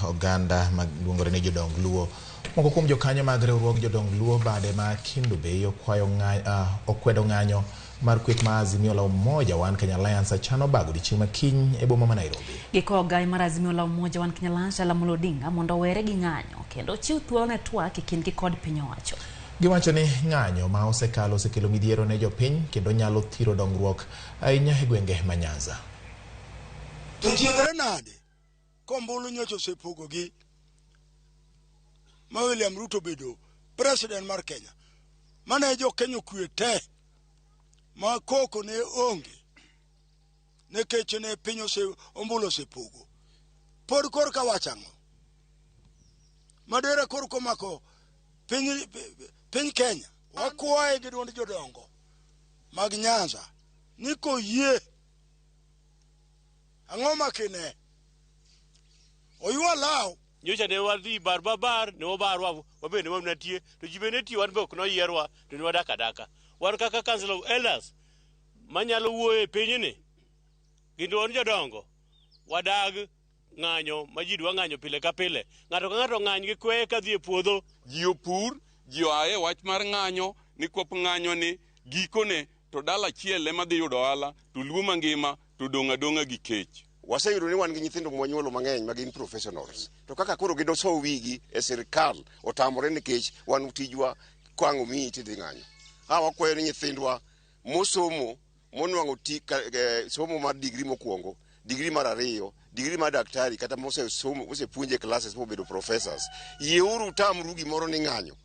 oganda maluongore ni jodong Luo. Moko kuom jokanyo mag riwruok jodong Luo bade ma Kindu Bay okwedo ng'anyo mar kweth ma Azimio la Umoja One Kenya Alliance chano bago odiochieng' makiny e boma ma Nairobi. Giko gai mar Azimio la Umoja One Kenya Alliance Raila Odinga mondo were gi ng'anyo kendo chiw thuolo ne twak e kindgi kod piny owacho. Giwacho ni ng'anyo ma osekelo midhiero ne jopiny kendo nyalo thiro dongruok ahinya e gwenge ma Nyanza. To tiegre nade kombulu nyocho osepogogi ma William Ruto bedo president mar Kenya mane jo Kenya kwe te ma koko ne onge ne keche ne piny ombulu osepogo pod kor ka wachango madera kor komako piny Kenya wakwaye gi duond jodongo mag Nyanza ni koyie ang'o makine oywa law nyocha ne wadhi babar ne wabarwa wabende mamnatie to jibene ti wan bok no yierwa to ne wadaka wan kaka Council of Elders manyalo wuoyo e pinyni gindo on jodongo wadag ng'anyo ma ji dwa ng'anyo pile ka pile ng'ato ka ng'ato ng'any gi kwe ka dhi e puodho ji opur ji oaye wach mar ng'anyo ni kop ng'anyo ni gikone to dala chiele ma dhi yudo ohala to Luo mangima to donga gi kech. Waseyudo ni wan gi nyithindo mwanyuolo mang'eny ma gin professionals to kaka koro gidoso wigi e sirikal otamore nikech wan tijwa kwang'o mi tidhi ng'anyo. Wakwayo ni nyithindwa mosomo monwang'o somo mar digri mokwongo, digri mar ariyo, digri mar daktari kata mosepuonje classes mobedo professors. Yieuru tamru gimoro ni ng'anyo